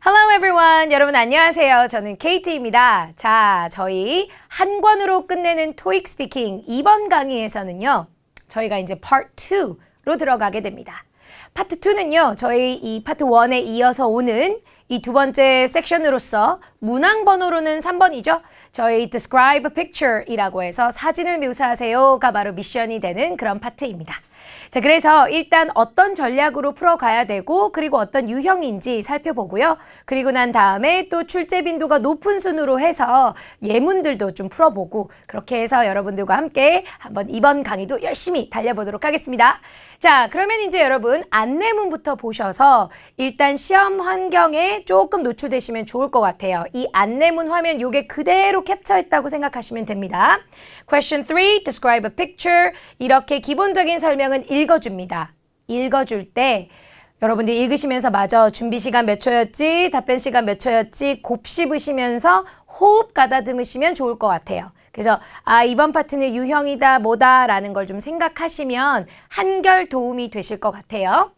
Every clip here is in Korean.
Hello everyone. 여러분 안녕하세요. 저는 KT입니다. 자, 저희 한 권으로 끝내는 토익 스피킹 이번 강의에서는요. 저희가 이제 Part 2로 들어가게 됩니다. 파트 2는요. 저희 이 파트 1에 이어서 오는 이 두 번째 섹션으로서 문항 번호로는 3번이죠. 저희 Describe a Picture이라고 해서 사진을 묘사하세요가 바로 미션이 되는 그런 파트입니다. 자, 그래서 일단 어떤 전략으로 풀어가야 되고 그리고 어떤 유형인지 살펴보고요. 그리고 난 다음에 또 출제 빈도가 높은 순으로 해서 예문들도 좀 풀어보고 그렇게 해서 여러분들과 함께 한번 이번 강의도 열심히 달려보도록 하겠습니다. 자, 그러면 이제 여러분 안내문부터 보셔서 일단 시험 환경에 조금 노출되시면 좋을 것 같아요. 이 안내문 화면 요게 그대로 캡처했다고 생각하시면 됩니다. Question 3, describe a picture. 이렇게 기본적인 설명은 읽어줍니다. 읽어줄 때 여러분들이 읽으시면서 맞아 준비 시간 몇 초였지, 답변 시간 몇 초였지 곱씹으시면서 호흡 가다듬으시면 좋을 것 같아요. 그래서 이번 파트는 유형이다 뭐다 라는 걸 좀 생각하시면 한결 도움이 되실 것 같아요.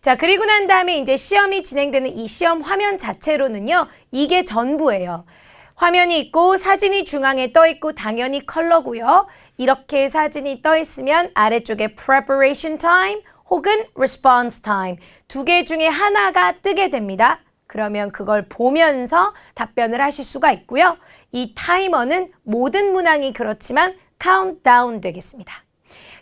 자, 그리고 난 다음에 이제 시험이 진행되는 이 시험 화면 자체로는요. 이게 전부예요. 화면이 있고 사진이 중앙에 떠 있고 당연히 컬러고요. 이렇게 사진이 떠 있으면 아래쪽에 preparation time 혹은 response time 두 개 중에 하나가 뜨게 됩니다. 그러면 그걸 보면서 답변을 하실 수가 있고요. 이 타이머는 모든 문항이 그렇지만 카운트다운 되겠습니다.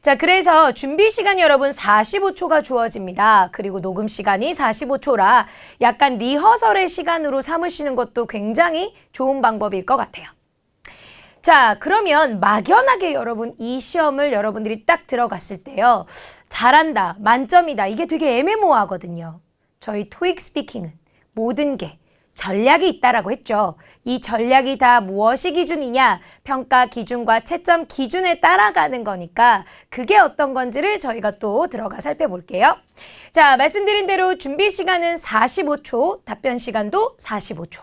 자, 그래서 준비 시간이 여러분 45초가 주어집니다. 그리고 녹음 시간이 45초라 약간 리허설의 시간으로 삼으시는 것도 굉장히 좋은 방법일 것 같아요. 자, 그러면 막연하게 여러분 이 시험을 여러분들이 딱 들어갔을 때요. 잘한다, 만점이다 이게 되게 애매모호하거든요. 저희 토익 스피킹은 모든 게 전략이 있다라고 했죠. 이 전략이 다 무엇이 기준이냐? 평가 기준과 채점 기준에 따라가는 거니까 그게 어떤 건지를 저희가 또 들어가 살펴볼게요. 자, 말씀드린 대로 준비 시간은 45초, 답변 시간도 45초.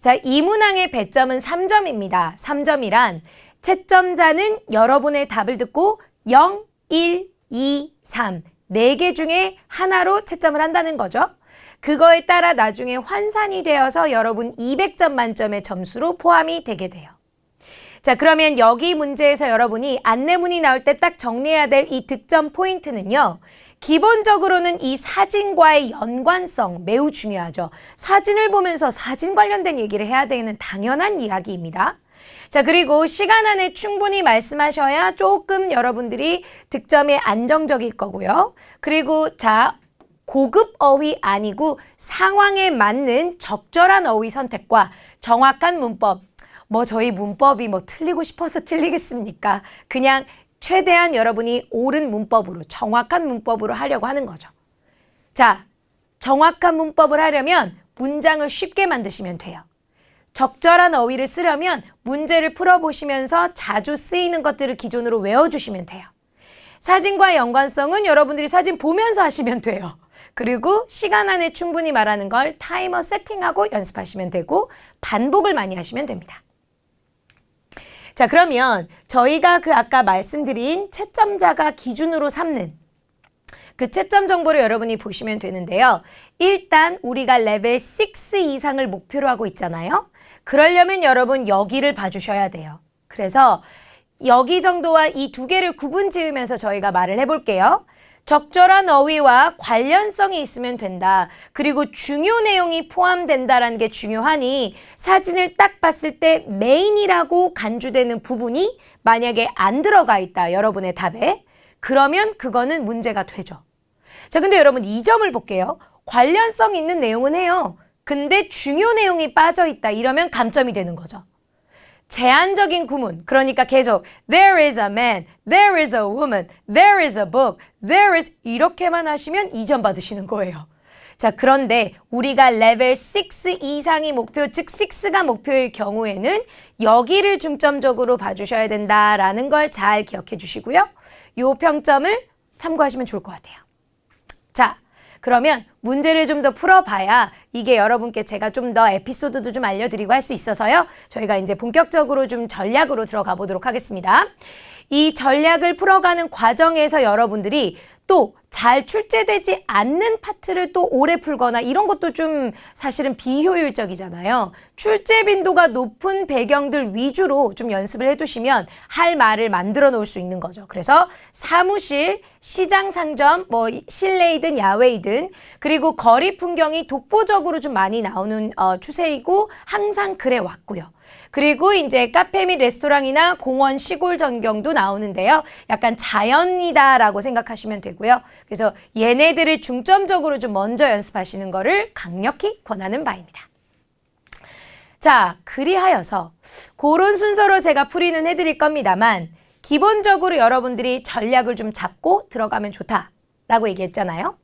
자, 이 문항의 배점은 3점입니다. 3점이란 채점자는 여러분의 답을 듣고 0, 1, 2, 3, 4개 중에 하나로 채점을 한다는 거죠. 그거에 따라 나중에 환산이 되어서 여러분 200점 만점의 점수로 포함이 되게 돼요. 자, 그러면 여기 문제에서 여러분이 안내문이 나올 때 딱 정리해야 될 이 득점 포인트는요. 기본적으로는 이 사진과의 연관성 매우 중요하죠. 사진을 보면서 사진 관련된 얘기를 해야 되는 당연한 이야기입니다. 자, 그리고 시간 안에 충분히 말씀하셔야 조금 여러분들이 득점이 안정적일 거고요. 그리고 자, 고급 어휘 아니고 상황에 맞는 적절한 어휘 선택과 정확한 문법. 저희 문법이 틀리고 싶어서 틀리겠습니까? 그냥 최대한 여러분이 옳은 문법으로 정확한 문법으로 하려고 하는 거죠. 자, 정확한 문법을 하려면 문장을 쉽게 만드시면 돼요. 적절한 어휘를 쓰려면 문제를 풀어보시면서 자주 쓰이는 것들을 기존으로 외워주시면 돼요. 사진과 연관성은 여러분들이 사진 보면서 하시면 돼요. 그리고 시간 안에 충분히 말하는 걸 타이머 세팅하고 연습하시면 되고 반복을 많이 하시면 됩니다. 자, 그러면 저희가 아까 말씀드린 채점자가 기준으로 삼는 그 채점 정보를 여러분이 보시면 되는데요. 일단 우리가 레벨 6 이상을 목표로 하고 있잖아요. 그러려면 여러분 여기를 봐주셔야 돼요. 그래서 여기 정도와 이 두 개를 구분 지으면서 저희가 말을 해볼게요. 적절한 어휘와 관련성이 있으면 된다. 그리고 중요 내용이 포함된다라는 게 중요하니 사진을 딱 봤을 때 메인이라고 간주되는 부분이 만약에 안 들어가 있다. 여러분의 답에. 그러면 그거는 문제가 되죠. 자, 근데 여러분 이 점을 볼게요. 관련성 있는 내용은 해요. 근데 중요 내용이 빠져 있다. 이러면 감점이 되는 거죠. 제한적인 구문, 그러니까 계속 there is a man, there is a woman, there is a book, there is 이렇게만 하시면 2점 받으시는 거예요. 자, 그런데 우리가 레벨 6 이상이 목표, 즉 6가 목표일 경우에는 여기를 중점적으로 봐주셔야 된다라는 걸 잘 기억해 주시고요. 요 평점을 참고하시면 좋을 것 같아요. 자, 그러면 문제를 좀 더 풀어봐야 이게 여러분께 제가 좀 더 에피소드도 좀 알려드리고 할 수 있어서요. 저희가 이제 본격적으로 좀 전략으로 들어가 보도록 하겠습니다. 이 전략을 풀어가는 과정에서 여러분들이 또 잘 출제되지 않는 파트를 또 오래 풀거나 이런 것도 좀 사실은 비효율적이잖아요. 출제 빈도가 높은 배경들 위주로 좀 연습을 해두시면 할 말을 만들어 놓을 수 있는 거죠. 그래서 사무실, 시장 상점, 뭐 실내이든 야외이든 그리고 거리 풍경이 독보적으로 좀 많이 나오는 추세이고 항상 그래 왔고요. 그리고 이제 카페 및 레스토랑이나 공원, 시골 전경도 나오는데요. 약간 자연이다라고 생각하시면 되고요. 그래서 얘네들을 중점적으로 좀 먼저 연습하시는 거를 강력히 권하는 바입니다. 자, 그리하여서 그런 순서로 제가 풀이는 해드릴 겁니다만 기본적으로 여러분들이 전략을 좀 잡고 들어가면 좋다라고 얘기했잖아요.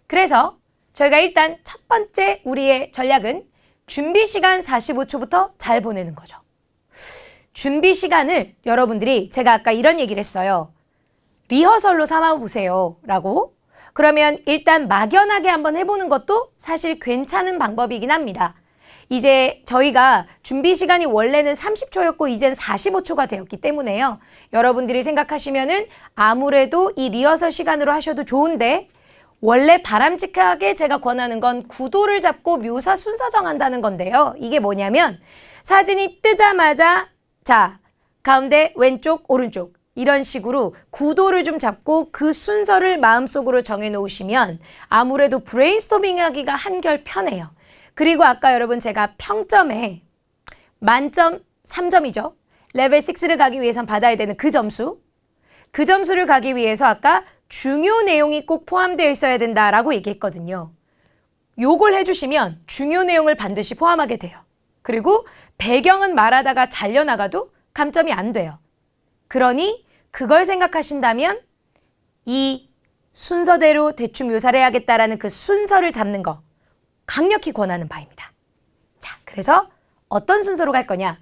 그래서 저희가 일단 첫 번째 우리의 전략은 준비 시간 45초부터 잘 보내는 거죠. 준비 시간을 여러분들이 제가 아까 이런 얘기를 했어요. 리허설로 삼아보세요 라고. 그러면 일단 막연하게 한번 해보는 것도 사실 괜찮은 방법이긴 합니다. 이제 저희가 준비 시간이 원래는 30초였고 이젠 45초가 되었기 때문에요. 여러분들이 생각하시면은 아무래도 이 리허설 시간으로 하셔도 좋은데 원래 바람직하게 제가 권하는 건 구도를 잡고 묘사 순서 정한다는 건데요. 이게 뭐냐면 사진이 뜨자마자 자, 가운데 왼쪽, 오른쪽 이런 식으로 구도를 좀 잡고 그 순서를 마음속으로 정해 놓으시면 아무래도 브레인스토밍 하기가 한결 편해요. 그리고 아까 여러분 제가 평점에 만점 3점이죠. 레벨 6를 가기 위해선 받아야 되는 그 점수. 그 점수를 가기 위해서 아까 중요 내용이 꼭 포함되어 있어야 된다라고 얘기했거든요. 요걸 해주시면 중요 내용을 반드시 포함하게 돼요. 그리고 배경은 말하다가 잘려나가도 감점이 안 돼요. 그러니 그걸 생각하신다면 이 순서대로 대충 묘사를 해야겠다라는 그 순서를 잡는 거 강력히 권하는 바입니다. 자, 그래서 어떤 순서로 갈 거냐?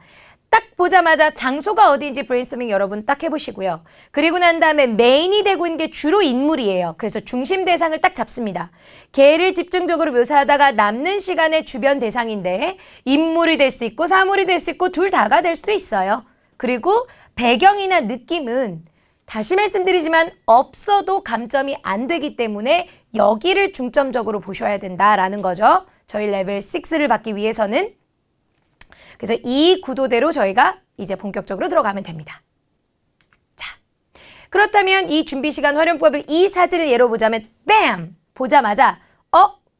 딱 보자마자 장소가 어디인지 브레인스토밍 여러분 딱 해보시고요. 그리고 난 다음에 메인이 되고 있는 게 주로 인물이에요. 그래서 중심 대상을 딱 잡습니다. 걔를 집중적으로 묘사하다가 남는 시간에 주변 대상인데 인물이 될 수도 있고 사물이 될 수도 있고 둘 다가 될 수도 있어요. 그리고 배경이나 느낌은 다시 말씀드리지만 없어도 감점이 안 되기 때문에 여기를 중점적으로 보셔야 된다라는 거죠. 저희 레벨 6를 받기 위해서는. 그래서 이 구도대로 저희가 이제 본격적으로 들어가면 됩니다. 자, 그렇다면 이 준비시간 활용법을 이 사진을 예로 보자면 뱀! 보자마자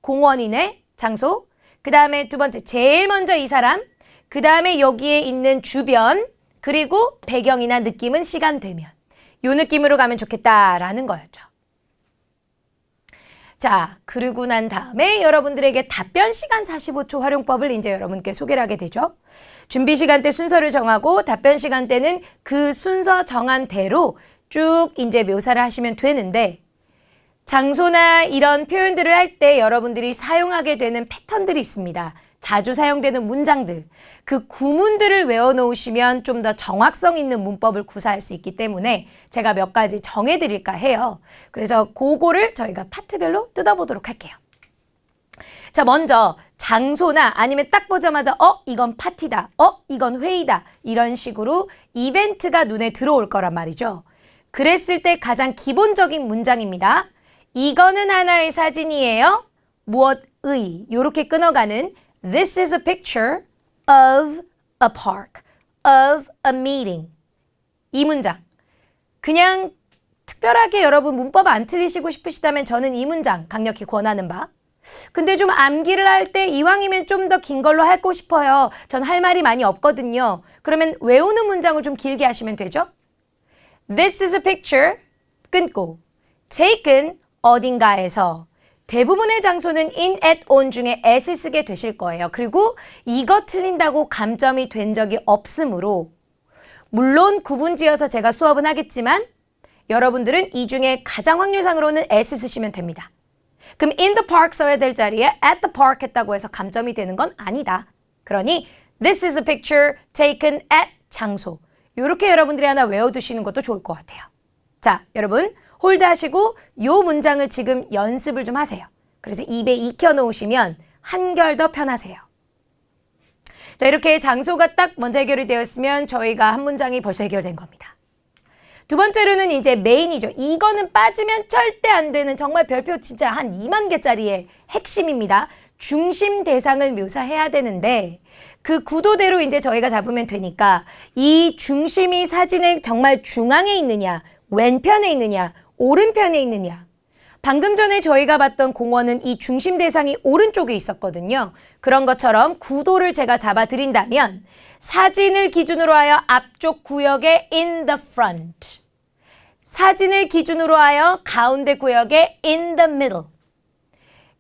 공원이네, 장소. 그 다음에 두 번째, 제일 먼저 이 사람. 그 다음에 여기에 있는 주변. 그리고 배경이나 느낌은 시간 되면. 요 느낌으로 가면 좋겠다라는 거였죠. 자, 그러고 난 다음에 여러분들에게 답변 시간 45초 활용법을 이제 여러분께 소개를 하게 되죠. 준비 시간대 순서를 정하고 답변 시간대는 그 순서 정한 대로 쭉 이제 묘사를 하시면 되는데 장소나 이런 표현들을 할 때 여러분들이 사용하게 되는 패턴들이 있습니다. 자주 사용되는 문장들, 그 구문들을 외워놓으시면 좀 더 정확성 있는 문법을 구사할 수 있기 때문에 제가 몇 가지 정해드릴까 해요. 그래서 그거를 저희가 파트별로 뜯어보도록 할게요. 자, 먼저 장소나 아니면 딱 보자마자 이건 파티다, 이건 회의다 이런 식으로 이벤트가 눈에 들어올 거란 말이죠. 그랬을 때 가장 기본적인 문장입니다. 이거는 하나의 사진이에요. 무엇의 이렇게 끊어가는 This is a picture of a park, of a meeting. 이 문장. 그냥 특별하게 여러분 문법 안 틀리시고 싶으시다면 저는 이 문장 강력히 권하는 바. 근데 좀 암기를 할 때 이왕이면 좀 더 긴 걸로 하고 싶어요. 전 할 말이 많이 없거든요. 그러면 외우는 문장을 좀 길게 하시면 되죠. This is a picture, 끊고 taken, 어딘가에서. 대부분의 장소는 in, at, on 중에 at을 쓰게 되실 거예요. 그리고 이거 틀린다고 감점이 된 적이 없으므로 물론 구분지어서 제가 수업은 하겠지만 여러분들은 이 중에 가장 확률상으로는 at을 쓰시면 됩니다. 그럼 in the park 써야 될 자리에 at the park 했다고 해서 감점이 되는 건 아니다. 그러니 this is a picture taken at 장소. 이렇게 여러분들이 하나 외워두시는 것도 좋을 것 같아요. 자, 여러분 홀드하시고 이 문장을 지금 연습을 좀 하세요. 그래서 입에 익혀놓으시면 한결 더 편하세요. 자, 이렇게 장소가 딱 먼저 해결이 되었으면 저희가 한 문장이 벌써 해결된 겁니다. 두 번째로는 이제 메인이죠. 이거는 빠지면 절대 안 되는 정말 별표 진짜 한 2만 개짜리의 핵심입니다. 중심 대상을 묘사해야 되는데 그 구도대로 이제 저희가 잡으면 되니까 이 중심이 사진의 정말 중앙에 있느냐, 왼편에 있느냐, 오른편에 있느냐. 방금 전에 저희가 봤던 공원은 이 중심 대상이 오른쪽에 있었거든요. 그런 것처럼 구도를 제가 잡아드린다면 사진을 기준으로 하여 앞쪽 구역에 in the front, 사진을 기준으로 하여 가운데 구역에 in the middle,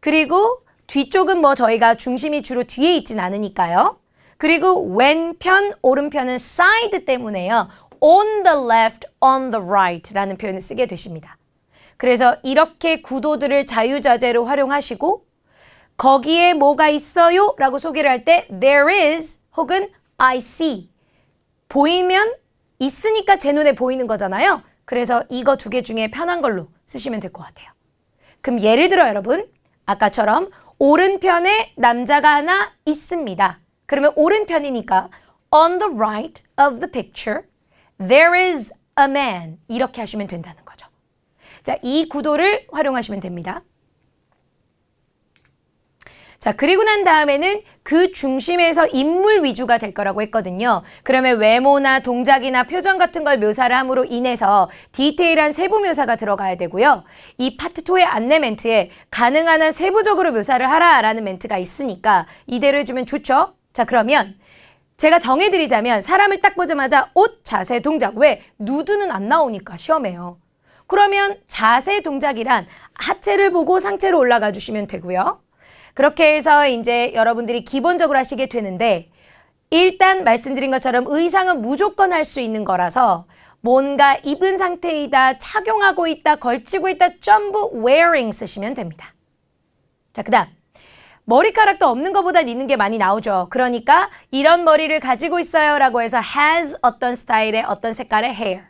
그리고 뒤쪽은 뭐 저희가 중심이 주로 뒤에 있진 않으니까요. 그리고 왼편, 오른편은 side 때문에요. on the left, on the right 라는 표현을 쓰게 되십니다. 그래서 이렇게 구도들을 자유자재로 활용하시고 거기에 뭐가 있어요? 라고 소개를 할 때 there is 혹은 I see. 보이면 있으니까 제 눈에 보이는 거잖아요. 그래서 이거 두 개 중에 편한 걸로 쓰시면 될 것 같아요. 그럼 예를 들어 여러분 아까처럼 오른편에 남자가 하나 있습니다. 그러면 오른편이니까 on the right of the picture there is a man 이렇게 하시면 된다는 거죠. 자, 이 구도를 활용하시면 됩니다. 자, 그리고 난 다음에는 그 중심에서 인물 위주가 될 거라고 했거든요. 그러면 외모나 동작이나 표정 같은 걸 묘사를 함으로 인해서 디테일한 세부 묘사가 들어가야 되고요. 이 파트 2의 안내 멘트에 가능한 한 세부적으로 묘사를 하라라는 멘트가 있으니까 이대로 해주면 좋죠. 자, 그러면 제가 정해드리자면 사람을 딱 보자마자 옷, 자세, 동작. 왜? 누드는 안 나오니까 시험에요. 그러면 자세 동작이란 하체를 보고 상체로 올라가 주시면 되고요. 그렇게 해서 이제 여러분들이 기본적으로 하시게 되는데 일단 말씀드린 것처럼 의상은 무조건 할 수 있는 거라서 뭔가 입은 상태이다, 착용하고 있다, 걸치고 있다, 전부 wearing 쓰시면 됩니다. 자, 그 다음 머리카락도 없는 것보단 있는 게 많이 나오죠. 그러니까 이런 머리를 가지고 있어요 라고 해서 has 어떤 스타일의 어떤 색깔의 hair.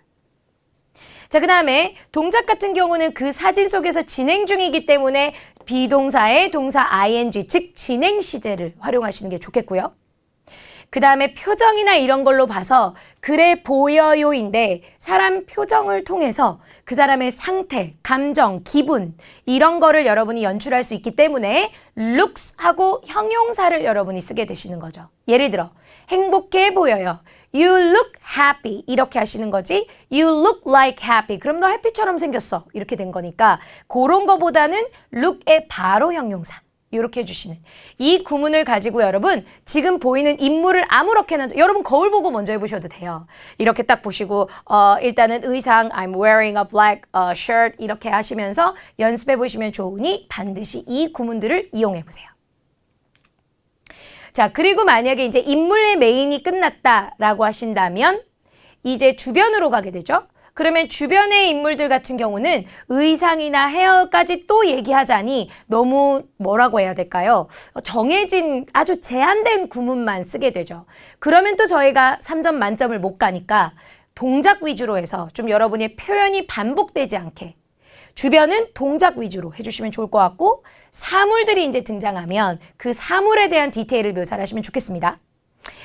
자, 그 다음에 동작 같은 경우는 그 사진 속에서 진행 중이기 때문에 비동사의 동사 ing, 즉 진행 시제를 활용하시는 게 좋겠고요. 그 다음에 표정이나 이런 걸로 봐서 그래 보여요인데 사람 표정을 통해서 그 사람의 상태, 감정, 기분 이런 거를 여러분이 연출할 수 있기 때문에 looks하고 형용사를 여러분이 쓰게 되시는 거죠. 예를 들어 행복해 보여요. You look happy 이렇게 하시는 거지 You look like happy 그럼 너 해피처럼 생겼어 이렇게 된 거니까 그런 거보다는 look의 바로 형용사 이렇게 해주시는 이 구문을 가지고 여러분 지금 보이는 인물을 아무렇게나 여러분 거울 보고 먼저 해보셔도 돼요. 이렇게 딱 보시고 일단은 의상 I'm wearing a black shirt 이렇게 하시면서 연습해 보시면 좋으니 반드시 이 구문들을 이용해 보세요. 자, 그리고 만약에 이제 인물의 메인이 끝났다라고 하신다면 이제 주변으로 가게 되죠. 그러면 주변의 인물들 같은 경우는 의상이나 헤어까지 또 얘기하자니 너무 뭐라고 해야 될까요? 정해진 아주 제한된 구문만 쓰게 되죠. 그러면 또 저희가 3점 만점을 못 가니까 동작 위주로 해서 좀 여러분의 표현이 반복되지 않게 주변은 동작 위주로 해주시면 좋을 것 같고 사물들이 이제 등장하면 그 사물에 대한 디테일을 묘사를 하시면 좋겠습니다.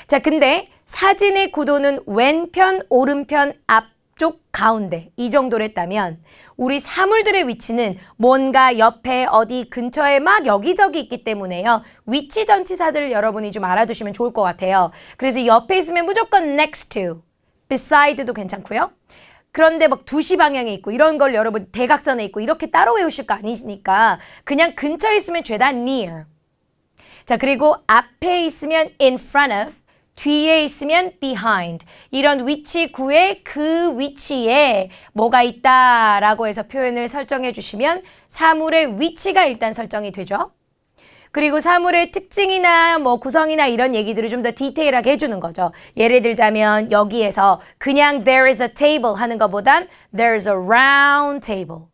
자, 근데 사진의 구도는 왼편, 오른편, 앞쪽, 가운데 이 정도로 했다면 우리 사물들의 위치는 뭔가 옆에 어디 근처에 막 여기저기 있기 때문에요. 위치 전치사들을 여러분이 좀 알아두시면 좋을 것 같아요. 그래서 옆에 있으면 무조건 next to, beside도 괜찮고요. 그런데 막 2시 방향에 있고 이런 걸 여러분 대각선에 있고 이렇게 따로 외우실 거 아니니까 그냥 근처에 있으면 죄다 near. 자, 그리고 앞에 있으면 in front of, 뒤에 있으면 behind. 이런 위치 구에 그 위치에 뭐가 있다라고 해서 표현을 설정해 주시면 사물의 위치가 일단 설정이 되죠. 그리고 사물의 특징이나 뭐 구성이나 이런 얘기들을 좀 더 디테일하게 해주는 거죠. 예를 들자면 여기에서 그냥 there is a table 하는 것보단 there's a round table.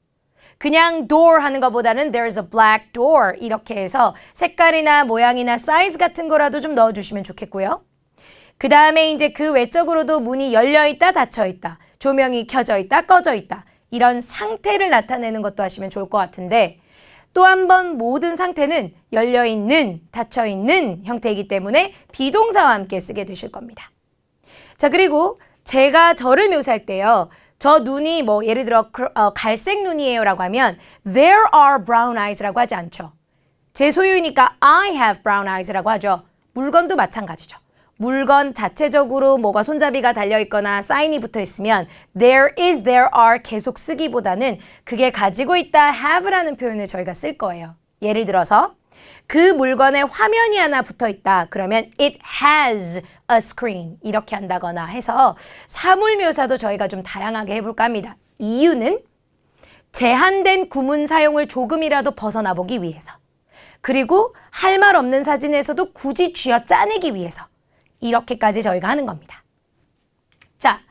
그냥 door 하는 것보다는 there's a black door 이렇게 해서 색깔이나 모양이나 사이즈 같은 거라도 좀 넣어주시면 좋겠고요. 그 다음에 이제 그 외적으로도 문이 열려있다 닫혀있다 조명이 켜져있다 꺼져있다 이런 상태를 나타내는 것도 하시면 좋을 것 같은데 또 한 번 모든 상태는 열려있는, 닫혀있는 형태이기 때문에 비동사와 함께 쓰게 되실 겁니다. 자, 그리고 제가 저를 묘사할 때요. 저 눈이 뭐 예를 들어 갈색 눈이에요 라고 하면 there are brown eyes 라고 하지 않죠. 제 소유니까 I have brown eyes 라고 하죠. 물건도 마찬가지죠. 물건 자체적으로 뭐가 손잡이가 달려있거나 사인이 붙어있으면 there is, there are 계속 쓰기보다는 그게 가지고 있다 have라는 표현을 저희가 쓸 거예요. 예를 들어서 그 물건에 화면이 하나 붙어있다. 그러면 it has a screen 이렇게 한다거나 해서 사물 묘사도 저희가 좀 다양하게 해볼까 합니다. 이유는 제한된 구문 사용을 조금이라도 벗어나 보기 위해서 그리고 할 말 없는 사진에서도 굳이 쥐어 짜내기 위해서 이렇게까지 저희가 하는 겁니다. 자,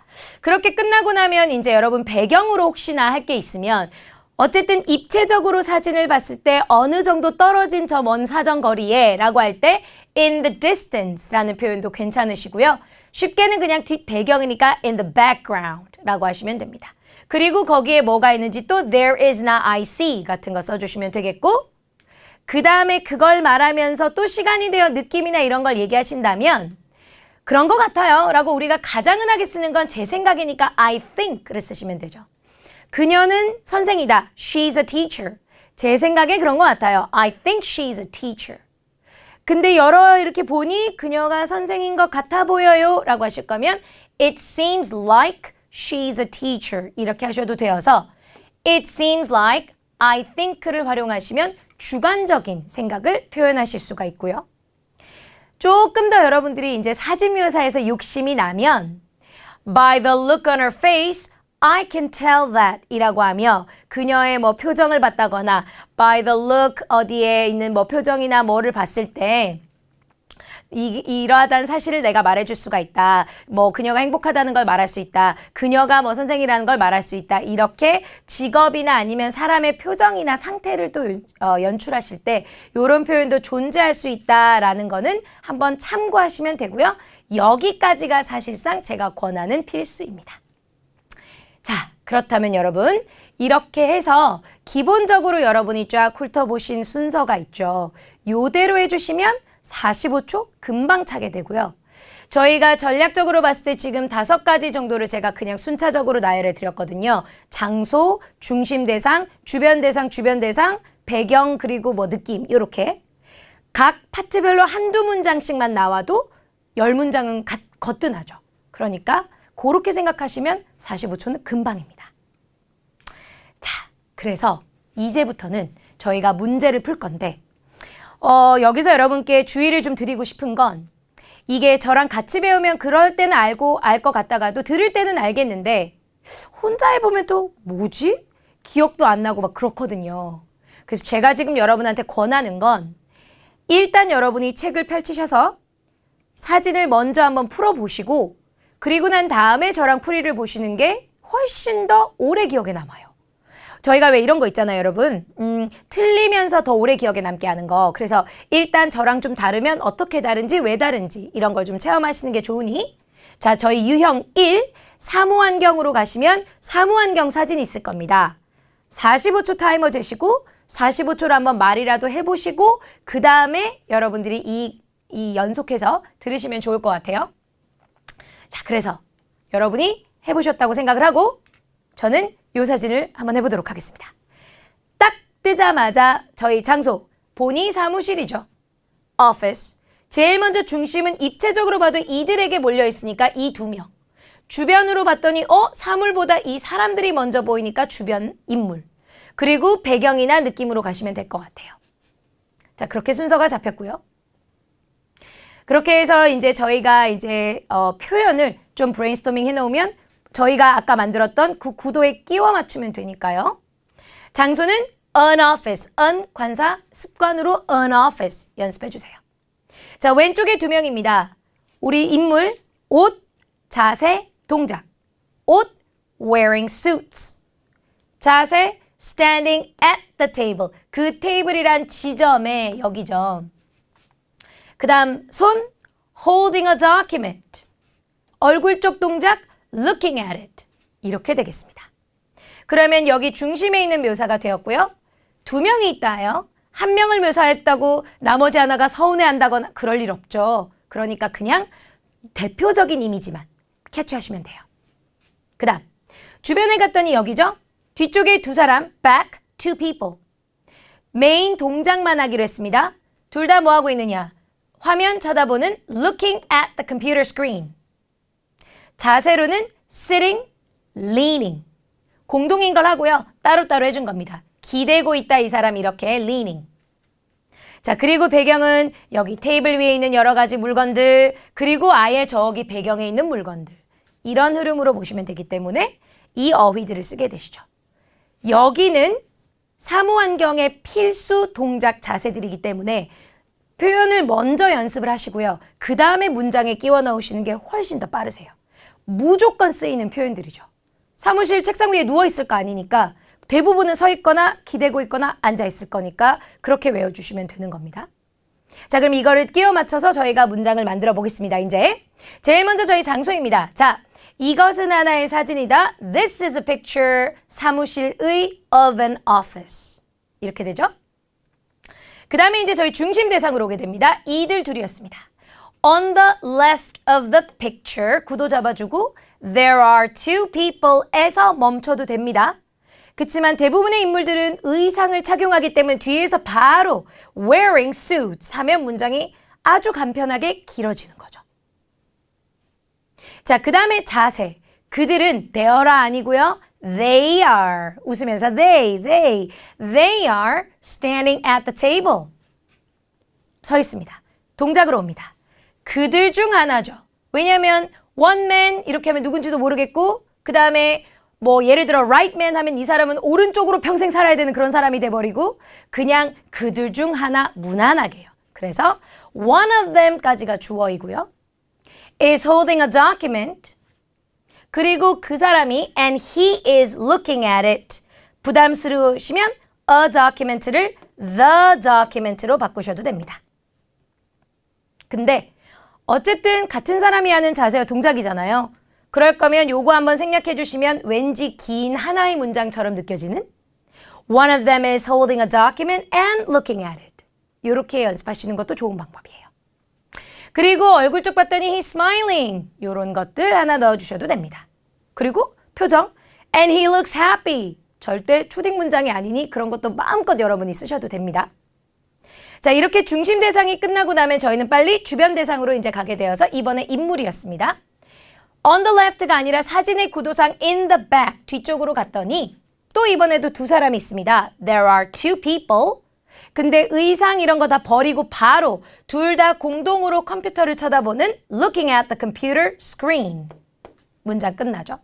그렇게 끝나고 나면 이제 여러분 배경으로 혹시나 할 게 있으면 어쨌든 입체적으로 사진을 봤을 때 어느 정도 떨어진 저 먼 사정거리에 라고 할 때 in the distance 라는 표현도 괜찮으시고요. 쉽게는 그냥 뒷 배경이니까 in the background 라고 하시면 됩니다. 그리고 거기에 뭐가 있는지 또 there is not I see 같은 거 써주시면 되겠고 그 다음에 그걸 말하면서 또 시간이 되어 느낌이나 이런 걸 얘기하신다면 그런 것 같아요 라고 우리가 가장 흔하게 쓰는 건 제 생각이니까 I think를 쓰시면 되죠. 그녀는 선생이다. She's a teacher. 제 생각에 그런 것 같아요. I think she's a teacher. 근데 이렇게 보니 그녀가 선생인 것 같아 보여요 라고 하실 거면 It seems like she's a teacher 이렇게 하셔도 되어서 It seems like I think를 활용하시면 주관적인 생각을 표현하실 수가 있고요. 조금 더 여러분들이 이제 사진 묘사에서 욕심이 나면 By the look on her face, I can tell that 이라고 하며 그녀의 뭐 표정을 봤다거나 By the look 어디에 있는 뭐 표정이나 뭐를 봤을 때 이러하다는 사실을 내가 말해줄 수가 있다. 뭐 그녀가 행복하다는 걸 말할 수 있다. 그녀가 뭐 선생이라는 걸 말할 수 있다. 이렇게 직업이나 아니면 사람의 표정이나 상태를 또 연출하실 때 이런 표현도 존재할 수 있다라는 거는 한번 참고하시면 되고요. 여기까지가 사실상 제가 권하는 필수입니다. 자, 그렇다면 여러분 이렇게 해서 기본적으로 여러분이 쫙 훑어보신 순서가 있죠. 요대로 해주시면 45초 금방 차게 되고요. 저희가 전략적으로 봤을 때 지금 5가지 정도를 제가 그냥 순차적으로 나열해 드렸거든요. 장소, 중심 대상, 주변 대상, 주변 대상, 배경 그리고 뭐 느낌 이렇게 각 파트별로 한두 문장씩만 나와도 10문장은 거뜬하죠. 그러니까 그렇게 생각하시면 45초는 금방입니다. 자, 그래서 이제부터는 저희가 문제를 풀 건데 여기서 여러분께 주의를 좀 드리고 싶은 건 이게 저랑 같이 배우면 그럴 때는 알 것 같다가도 들을 때는 알겠는데 혼자 해보면 또 뭐지? 기억도 안 나고 막 그렇거든요. 그래서 제가 지금 여러분한테 권하는 건 일단 여러분이 책을 펼치셔서 사진을 먼저 한번 풀어보시고 그리고 난 다음에 저랑 풀이를 보시는 게 훨씬 더 오래 기억에 남아요. 저희가 왜 이런 거 있잖아요, 여러분. 틀리면서 더 오래 기억에 남게 하는 거. 그래서 일단 저랑 좀 다르면 어떻게 다른지, 왜 다른지 이런 걸 좀 체험하시는 게 좋으니 자, 저희 유형 1 사무환경으로 가시면 사무환경 사진이 있을 겁니다. 45초 타이머 재시고 45초를 한번 말이라도 해보시고 그 다음에 여러분들이 이 연속해서 들으시면 좋을 것 같아요. 자, 그래서 여러분이 해보셨다고 생각을 하고 저는 이 사진을 한번 해보도록 하겠습니다. 딱 뜨자마자 저희 장소, 본인 사무실이죠. office. 제일 먼저 중심은 입체적으로 봐도 이들에게 몰려 있으니까 이 2명. 주변으로 봤더니 사물보다 이 사람들이 먼저 보이니까 주변 인물. 그리고 배경이나 느낌으로 가시면 될 것 같아요. 자, 그렇게 순서가 잡혔고요. 그렇게 해서 이제 저희가 이제 표현을 좀 브레인스토밍 해놓으면 저희가 아까 만들었던 그 구도에 끼워 맞추면 되니까요. 장소는 an office, an 관사 습관으로 an office 연습해 주세요. 자, 왼쪽에 2명입니다. 우리 인물, 옷, 자세, 동작. 옷, wearing suits. 자세, standing at the table. 그 테이블이란 지점에 여기죠. 그 다음 손, holding a document. 얼굴 쪽 동작, looking at it. 이렇게 되겠습니다. 그러면 여기 중심에 있는 묘사가 되었고요. 2명이 있다요. 1명을 묘사했다고 나머지 하나가 서운해한다거나 그럴 일 없죠. 그러니까 그냥 대표적인 이미지만 캐치하시면 돼요. 그 다음 주변에 갔더니 여기죠? 뒤쪽에 두 사람, back, two people. 메인 동작만 하기로 했습니다. 둘 다 뭐 하고 있느냐? 화면 쳐다보는 looking at the computer screen. 자세로는 sitting, leaning. 공동인 걸 하고요. 따로따로 해준 겁니다. 기대고 있다 이 사람 이렇게 leaning. 자, 그리고 배경은 여기 테이블 위에 있는 여러 가지 물건들, 그리고 아예 저기 배경에 있는 물건들. 이런 흐름으로 보시면 되기 때문에 이 어휘들을 쓰게 되시죠. 여기는 사무환경의 필수 동작 자세들이기 때문에 표현을 먼저 연습을 하시고요. 그 다음에 문장에 끼워 넣으시는 게 훨씬 더 빠르세요. 무조건 쓰이는 표현들이죠. 사무실 책상 위에 누워 있을 거 아니니까 대부분은 서 있거나 기대고 있거나 앉아 있을 거니까 그렇게 외워주시면 되는 겁니다. 자, 그럼 이거를 끼워 맞춰서 저희가 문장을 만들어 보겠습니다. 이제 제일 먼저 저희 장소입니다. 자, 이것은 하나의 사진이다. This is a picture. 사무실의 of an office. 이렇게 되죠? 그 다음에 이제 저희 중심 대상으로 오게 됩니다. 이들 둘이었습니다. On the left of the picture. 구도 잡아주고 There are two people에서 멈춰도 됩니다. 그렇지만 대부분의 인물들은 의상을 착용하기 때문에 뒤에서 바로 wearing suits 하면 문장이 아주 간편하게 길어지는 거죠. 자, 그 다음에 자세. 그들은 there가 아니고요. They are. 웃으면서 they are standing at the table. 서 있습니다. 동작으로 옵니다. 그들 중 하나죠. 왜냐하면 one man 이렇게 하면 누군지도 모르겠고 그 다음에 뭐 예를 들어 right man 하면 이 사람은 오른쪽으로 평생 살아야 되는 그런 사람이 돼버리고 그냥 그들 중 하나 무난하게요. 그래서 one of them까지가 주어이고요. is holding a document. 그리고 그 사람이 and he is looking at it. 부담스러우시면 a document를 the document로 바꾸셔도 됩니다. 근데 어쨌든 같은 사람이 하는 자세와 동작이잖아요. 그럴 거면 요거 한번 생략해 주시면 왠지 긴 하나의 문장처럼 느껴지는 One of them is holding a document and looking at it. 요렇게 연습하시는 것도 좋은 방법이에요. 그리고 얼굴 쪽 봤더니 he's smiling. 요런 것들 하나 넣어주셔도 됩니다. 그리고 표정 and he looks happy. 절대 초딩 문장이 아니니 그런 것도 마음껏 여러분이 쓰셔도 됩니다. 자, 이렇게 중심 대상이 끝나고 나면 저희는 빨리 주변 대상으로 이제 가게 되어서 이번에 인물이었습니다. On the left가 아니라 사진의 구도상 in the back 뒤쪽으로 갔더니 또 이번에도 두 사람이 있습니다. There are two people. 근데 의상 이런 거 다 버리고 바로 둘 다 공동으로 컴퓨터를 쳐다보는 looking at the computer screen. 문장 끝나죠.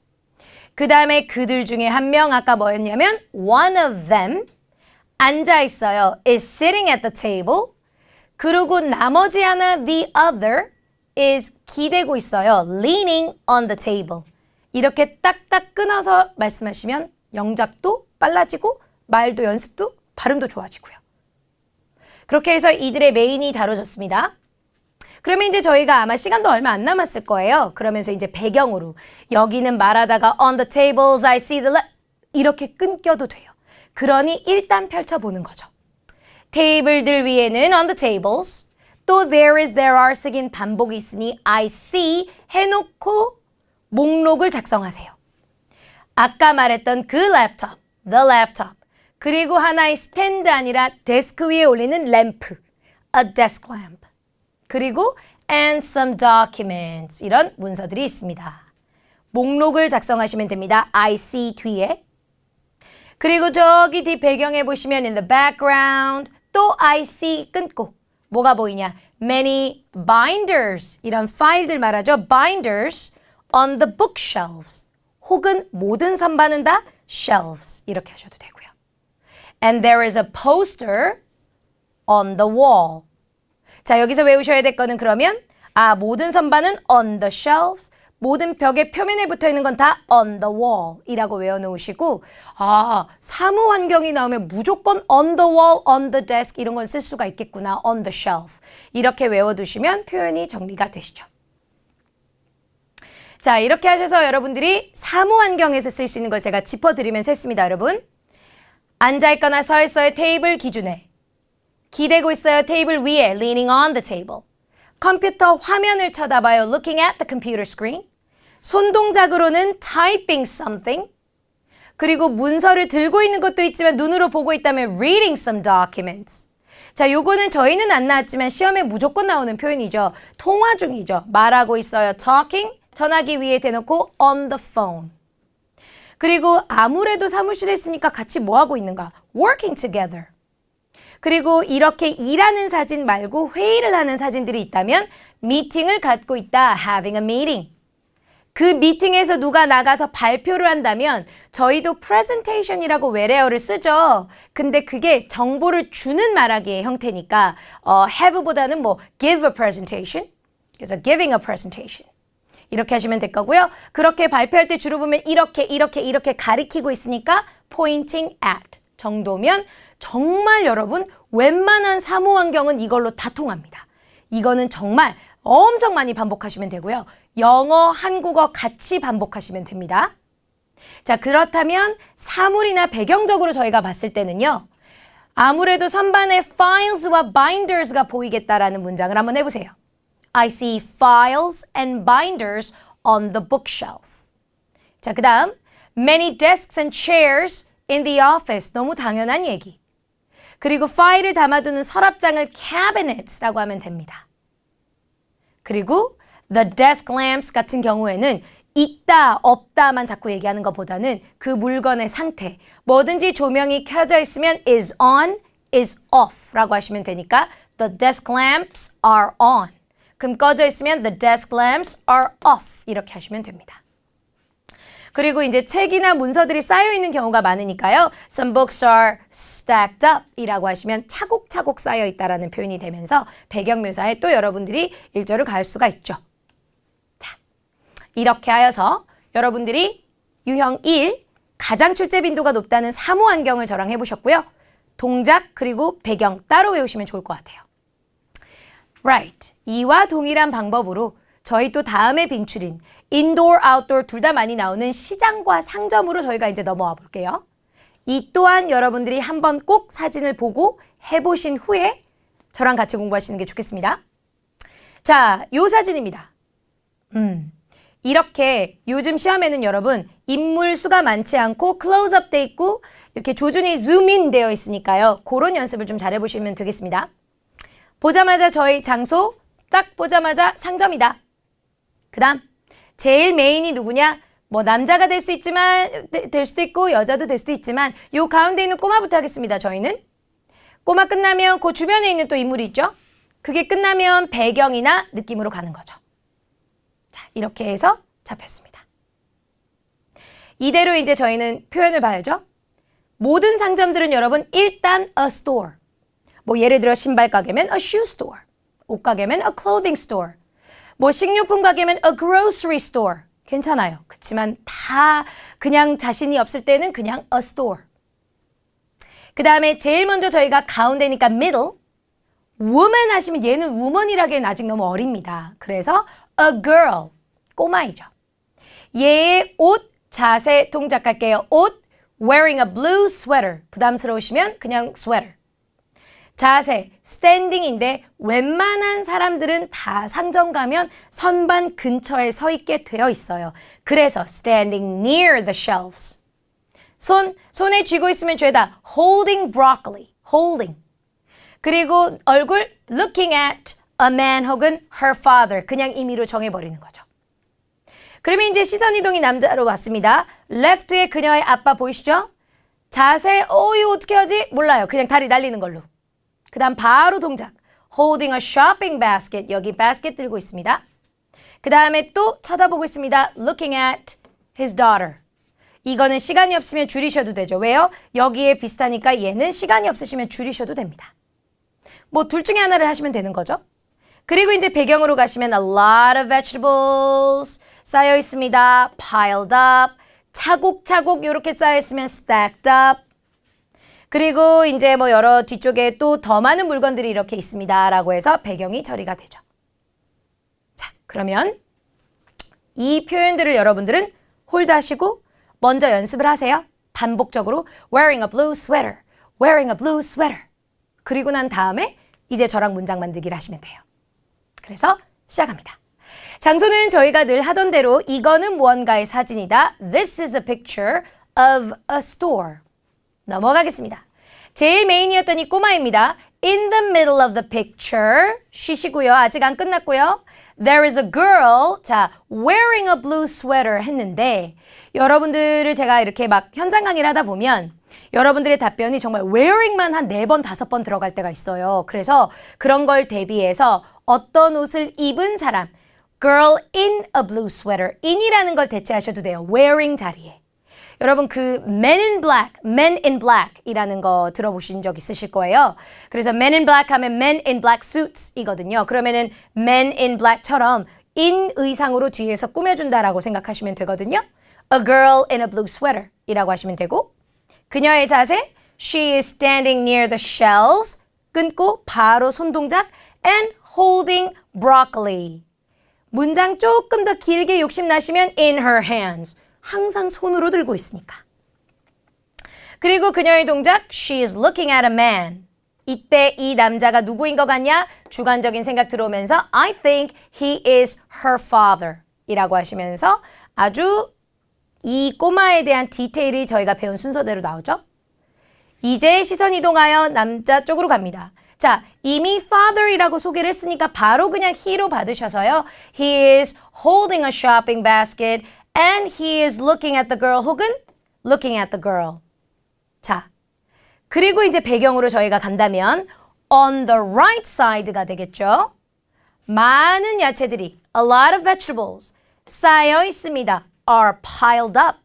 그 다음에 그들 중에 한 명 아까 뭐였냐면 one of them 앉아 있어요. is sitting at the table. 그리고 나머지 하나 the other is 기대고 있어요. leaning on the table. 이렇게 딱딱 끊어서 말씀하시면 영작도 빨라지고 말도 연습도 발음도 좋아지고요. 그렇게 해서 이들의 메인이 다뤄졌습니다. 그러면 이제 저희가 아마 시간도 얼마 안 남았을 거예요. 그러면서 이제 배경으로 여기는 말하다가 on the tables I see the 이렇게 끊겨도 돼요. 그러니 일단 펼쳐보는 거죠. 테이블들 위에는 on the tables 또 there is, there are 쓰긴 반복이 있으니 I see 해놓고 목록을 작성하세요. 아까 말했던 그 랩탑, the laptop 그리고 하나의 스탠드 아니라 데스크 위에 올리는 램프, a desk lamp 그리고 and some documents 이런 문서들이 있습니다. 목록을 작성하시면 됩니다. I see 뒤에 그리고 저기 뒤 배경에 보시면 in the background 또 I see 끊고 뭐가 보이냐? Many binders 이런 파일들 말하죠. Binders on the bookshelves 혹은 모든 선반은 다 shelves 이렇게 하셔도 되고요. And there is a poster on the wall. 자, 여기서 외우셔야 될 거는 그러면 모든 선반은 on the shelves 모든 벽의 표면에 붙어 있는 건 다 on the wall 이라고 외워놓으시고 사무 환경이 나오면 무조건 on the wall, on the desk 이런 건 쓸 수가 있겠구나. on the shelf 이렇게 외워두시면 표현이 정리가 되시죠. 자, 이렇게 하셔서 여러분들이 사무 환경에서 쓸 수 있는 걸 제가 짚어드리면서 했습니다. 여러분 앉아있거나 서있어요. 테이블 기준에 기대고 있어요. 테이블 위에 leaning on the table 컴퓨터 화면을 쳐다봐요. Looking at the computer screen. 손동작으로는 typing something. 그리고 문서를 들고 있는 것도 있지만 눈으로 보고 있다면 reading some documents. 자, 요거는 저희는 안 나왔지만 시험에 무조건 나오는 표현이죠. 통화 중이죠. 말하고 있어요. talking, 전화기 위에 대놓고 on the phone. 그리고 아무래도 사무실에 있으니까 같이 뭐 하고 있는가? working together. 그리고 이렇게 일하는 사진 말고 회의를 하는 사진들이 있다면 미팅을 갖고 있다. having a meeting. 그 미팅에서 누가 나가서 발표를 한다면 저희도 presentation이라고 외래어를 쓰죠. 근데 그게 정보를 주는 말하기의 형태니까 have보다는 뭐 give a presentation. 그래서 giving a presentation. 이렇게 하시면 될 거고요. 그렇게 발표할 때 주로 보면 이렇게 가리키고 있으니까 pointing at 정도면 정말 여러분 웬만한 사무 환경은 이걸로 다 통합니다. 이거는 정말 엄청 많이 반복하시면 되고요. 영어, 한국어 같이 반복하시면 됩니다. 자, 그렇다면 사물이나 배경적으로 저희가 봤을 때는요. 아무래도 선반에 files와 binders가 보이겠다라는 문장을 한번 해보세요. I see files and binders on the bookshelf. 자, 그 다음 many desks and chairs in the office. 너무 당연한 얘기. 그리고 파일을 담아두는 서랍장을 cabinets라고 하면 됩니다. 그리고 the desk lamps 같은 경우에는 있다, 없다만 자꾸 얘기하는 것보다는 그 물건의 상태, 뭐든지 조명이 켜져 있으면 is on, is off라고 하시면 되니까 the desk lamps are on. 그럼 꺼져 있으면 the desk lamps are off 이렇게 하시면 됩니다. 그리고 이제 책이나 문서들이 쌓여 있는 경우가 많으니까요. Some books are stacked up 이라고 하시면 차곡차곡 쌓여 있다라는 표현이 되면서 배경 묘사에 또 여러분들이 일조를 가할 수가 있죠. 자, 이렇게 하여서 여러분들이 유형 1 가장 출제 빈도가 높다는 사무 환경을 저랑 해보셨고요. 동작 그리고 배경 따로 외우시면 좋을 것 같아요. Right. 이와 동일한 방법으로 저희 또 다음에 빈출인 인도어, 아웃도어 둘 다 많이 나오는 시장과 상점으로 저희가 이제 넘어와 볼게요. 이 또한 여러분들이 한번 꼭 사진을 보고 해보신 후에 저랑 같이 공부하시는 게 좋겠습니다. 자, 요 사진입니다. 이렇게 요즘 시험에는 여러분 인물 수가 많지 않고 클로즈업 돼 있고 이렇게 조준이 줌인 되어 있으니까요. 그런 연습을 좀 잘해보시면 되겠습니다. 보자마자 저희 장소 딱 보자마자 상점이다. 그 다음 제일 메인이 누구냐? 뭐 남자가 될 수 있지만 될 수도 있고 여자도 될 수도 있지만 요 가운데 있는 꼬마부터 하겠습니다. 저희는 꼬마 끝나면 그 주변에 있는 또 인물이 있죠. 그게 끝나면 배경이나 느낌으로 가는 거죠. 자, 이렇게 해서 잡혔습니다. 이대로 이제 저희는 표현을 봐야죠. 모든 상점들은 여러분 일단 a store. 뭐 예를 들어 신발 가게면 a shoe store. 옷 가게면 a clothing store. 뭐 식료품 가게면 a grocery store. 괜찮아요. 그렇지만 다 그냥 자신이 없을 때는 그냥 a store. 그 다음에 제일 먼저 저희가 가운데니까 middle. woman 하시면 얘는 woman이라기엔 아직 너무 어립니다. 그래서 a girl. 꼬마이죠. 얘의 옷, 자세, 동작 갈게요. 옷, wearing a blue sweater. 부담스러우시면 그냥 sweater. 자세, 스탠딩인데 웬만한 사람들은 다 상점 가면 선반 근처에 서 있게 되어 있어요. 그래서 standing near the shelves. 손에 쥐고 있으면 죄다 holding broccoli, holding. 그리고 얼굴 looking at a man 혹은 her father. 그냥 임의로 정해버리는 거죠. 그러면 이제 시선 이동이 남자로 왔습니다. left에 그녀의 아빠 보이시죠? 자세, 이거 어떻게 하지? 몰라요. 그냥 다리 날리는 걸로. 그 다음 바로 동작. holding a shopping basket. 여기 basket 들고 있습니다. 그 다음에 또 쳐다보고 있습니다. looking at his daughter. 이거는 시간이 없으면 줄이셔도 되죠. 왜요? 여기에 비슷하니까 얘는 시간이 없으시면 줄이셔도 됩니다. 뭐 둘 중에 하나를 하시면 되는 거죠. 그리고 이제 배경으로 가시면 a lot of vegetables 쌓여 있습니다. piled up. 차곡차곡 이렇게 쌓여 있으면 stacked up. 그리고 이제 뭐 여러 뒤쪽에 또 더 많은 물건들이 이렇게 있습니다. 라고 해서 배경이 처리가 되죠. 자, 그러면 이 표현들을 여러분들은 홀드하시고 먼저 연습을 하세요. 반복적으로 wearing a blue sweater, wearing a blue sweater. 그리고 난 다음에 이제 저랑 문장 만들기를 하시면 돼요. 그래서 시작합니다. 장소는 저희가 늘 하던 대로 이거는 무언가의 사진이다. This is a picture of a store. 넘어가겠습니다. 제일 메인이었던 이 꼬마입니다. In the middle of the picture. 쉬시고요. 아직 안 끝났고요. There is a girl. 자, wearing a blue sweater 했는데 여러분들을 제가 이렇게 막 현장 강의를 하다 보면 여러분들의 답변이 정말 wearing만 한 4번, 5번 들어갈 때가 있어요. 그래서 그런 걸 대비해서 어떤 옷을 입은 사람, girl in a blue sweater, in이라는 걸 대체하셔도 돼요. wearing 자리에. 여러분 그 men in black 이라는 거 들어보신 적 있으실 거예요. 그래서 men in black 하면 men in black suits 이거든요. 그러면은 men in black처럼 in 의상으로 뒤에서 꾸며준다라고 생각하시면 되거든요. A girl in a blue sweater 이라고 하시면 되고 그녀의 자세 she is standing near the shelves 끊고 바로 손동작 and holding broccoli 문장 조금 더 길게 욕심나시면 in her hands 항상 손으로 들고 있으니까. 그리고 그녀의 동작 she is looking at a man. 이때 이 남자가 누구인 것 같냐? 주관적인 생각 들어오면서 I think he is her father 이라고 하시면서 아주 이 꼬마에 대한 디테일이 저희가 배운 순서대로 나오죠. 이제 시선 이동하여 남자 쪽으로 갑니다. 자, 이미 father이라고 소개를 했으니까 바로 그냥 he로 받으셔서요. He is holding a shopping basket and he is looking at the girl 혹은 looking at the girl. 자, 그리고 이제 배경으로 저희가 간다면 on the right side가 되겠죠. 많은 야채들이 a lot of vegetables 쌓여 있습니다. are piled up.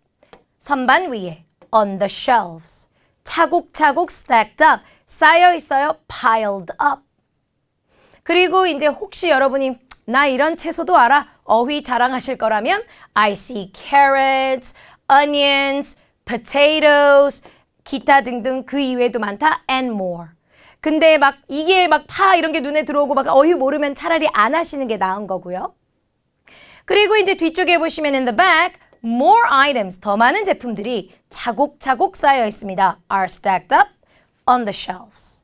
선반 위에 on the shelves. 차곡차곡 stacked up. 쌓여 있어요. piled up. 그리고 이제 혹시 여러분이 나 이런 채소도 알아. 어휘 자랑하실 거라면 I see carrots, onions, potatoes, 기타 등등 그 이외에도 많다. and more. 근데 막 이게 막 파 이런 게 눈에 들어오고 막 어휘 모르면 차라리 안 하시는 게 나은 거고요. 그리고 이제 뒤쪽에 보시면 in the back more items, 더 많은 제품들이 차곡차곡 쌓여 있습니다. are stacked up on the shelves.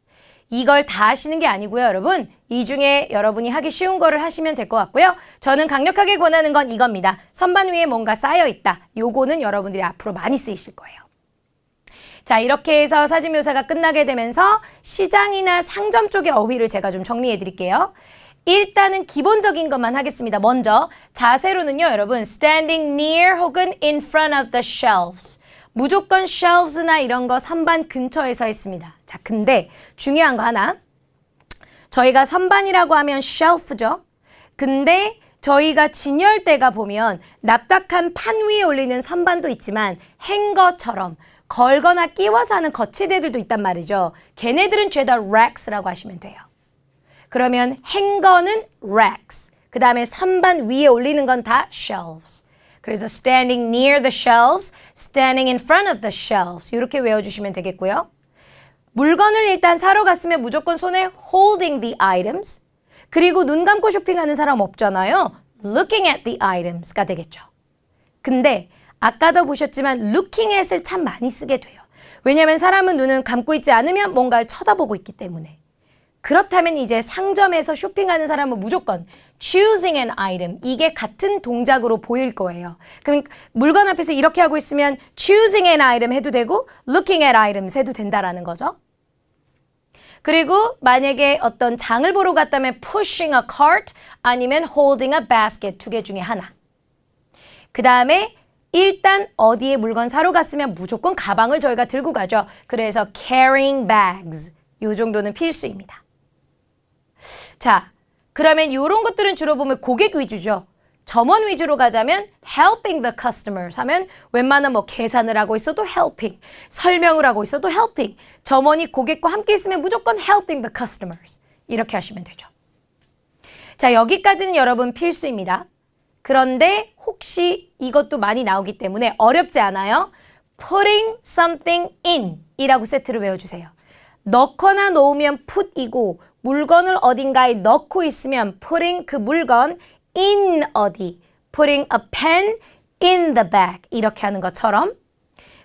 이걸 다 하시는 게 아니고요, 여러분. 이 중에 여러분이 하기 쉬운 거를 하시면 될 것 같고요. 저는 강력하게 권하는 건 이겁니다. 선반 위에 뭔가 쌓여 있다. 요거는 여러분들이 앞으로 많이 쓰이실 거예요. 자, 이렇게 해서 사진 묘사가 끝나게 되면서 시장이나 상점 쪽의 어휘를 제가 좀 정리해 드릴게요. 일단은 기본적인 것만 하겠습니다. 먼저 자세로는요, 여러분 standing near 혹은 in front of the shelves. 무조건 shelves나 이런 거 선반 근처에 서 있습니다. 자, 근데 중요한 거 하나. 저희가 선반이라고 하면 shelf죠. 근데 저희가 진열대가 보면 납작한 판 위에 올리는 선반도 있지만 행거처럼 걸거나 끼워서 하는 거치대들도 있단 말이죠. 걔네들은 죄다 racks라고 하시면 돼요. 그러면 행거는 racks. 그 다음에 선반 위에 올리는 건 다 shelves. 그래서 standing near the shelves, standing in front of the shelves 이렇게 외워주시면 되겠고요. 물건을 일단 사러 갔으면 무조건 손에 holding the items 그리고 눈 감고 쇼핑하는 사람 없잖아요. looking at the items가 되겠죠. 근데 아까도 보셨지만 looking at을 참 많이 쓰게 돼요. 왜냐하면 사람은 눈은 감고 있지 않으면 뭔가를 쳐다보고 있기 때문에. 그렇다면 이제 상점에서 쇼핑하는 사람은 무조건 choosing an item 이게 같은 동작으로 보일 거예요. 그럼 물건 앞에서 이렇게 하고 있으면 choosing an item 해도 되고 looking at items 해도 된다라는 거죠. 그리고 만약에 어떤 장을 보러 갔다면 pushing a cart 아니면 holding a basket 두 개 중에 하나. 그 다음에 일단 어디에 물건 사러 갔으면 무조건 가방을 저희가 들고 가죠. 그래서 carrying bags 이 정도는 필수입니다. 자, 그러면 이런 것들은 주로 보면 고객 위주죠. 점원 위주로 가자면 helping the customers 하면 웬만한 뭐 계산을 하고 있어도 helping, 설명을 하고 있어도 helping, 점원이 고객과 함께 있으면 무조건 helping the customers 이렇게 하시면 되죠. 자, 여기까지는 여러분 필수입니다. 그런데 혹시 이것도 많이 나오기 때문에 어렵지 않아요? putting something in 이라고 세트로 외워주세요. 넣거나 놓으면 put이고 물건을 어딘가에 넣고 있으면 putting 그 물건 in 어디, putting a pen in the bag 이렇게 하는 것처럼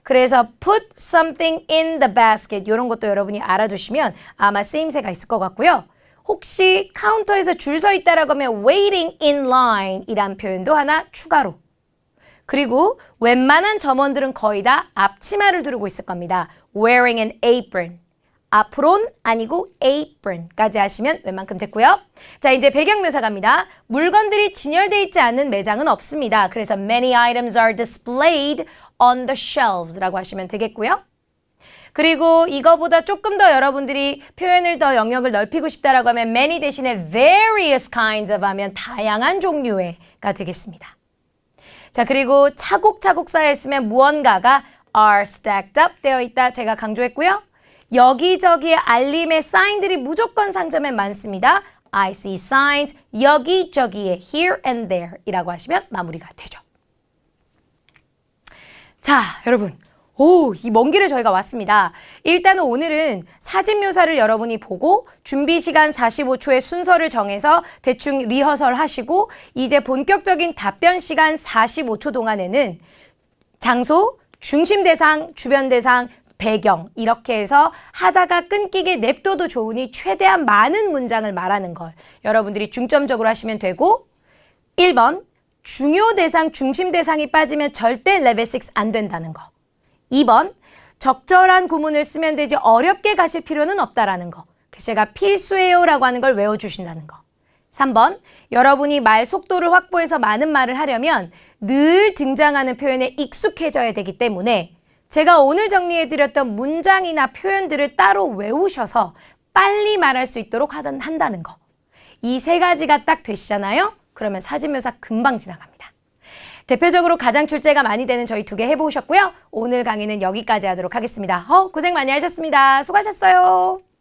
그래서 put something in the basket 이런 것도 여러분이 알아두시면 아마 쓰임새가 있을 것 같고요. 혹시 카운터에서 줄 서 있다라고 하면 waiting in line 이란 표현도 하나 추가로 그리고 웬만한 점원들은 거의 다 앞치마를 두르고 있을 겁니다. Wearing an apron. 앞으론 아니고 apron까지 하시면 웬만큼 됐고요. 자, 이제 배경묘사 갑니다. 물건들이 진열되어 있지 않은 매장은 없습니다. 그래서 many items are displayed on the shelves라고 하시면 되겠고요. 그리고 이거보다 조금 더 여러분들이 표현을 더 영역을 넓히고 싶다라고 하면 many 대신에 various kinds of 하면 다양한 종류의가 되겠습니다. 자, 그리고 차곡차곡 쌓여있으면 무언가가 are stacked up 되어 있다. 제가 강조했고요. 여기저기에 알림의 사인들이 무조건 상점에 많습니다. I see signs, 여기저기에 here and there 이라고 하시면 마무리가 되죠. 자, 여러분. 이 먼 길을 저희가 왔습니다. 일단은 오늘은 사진 묘사를 여러분이 보고 준비 시간 45초의 순서를 정해서 대충 리허설 하시고 이제 본격적인 답변 시간 45초 동안에는 장소, 중심 대상, 주변 대상, 배경 이렇게 해서 하다가 끊기게 냅둬도 좋으니 최대한 많은 문장을 말하는 걸 여러분들이 중점적으로 하시면 되고 1번 중요 대상, 중심 대상이 빠지면 절대 레벨 6 안 된다는 거. 2번, 적절한 구문을 쓰면 되지 어렵게 가실 필요는 없다라는 거. 그래서 제가 필수예요 라고 하는 걸 외워주신다는 거. 3번, 여러분이 말 속도를 확보해서 많은 말을 하려면 늘 등장하는 표현에 익숙해져야 되기 때문에 제가 오늘 정리해드렸던 문장이나 표현들을 따로 외우셔서 빨리 말할 수 있도록 한다는 거. 이 세 가지가 딱 되시잖아요? 그러면 사진묘사 금방 지나갑니다. 대표적으로 가장 출제가 많이 되는 저희 2개 해보셨고요. 오늘 강의는 여기까지 하도록 하겠습니다. 고생 많이 하셨습니다. 수고하셨어요.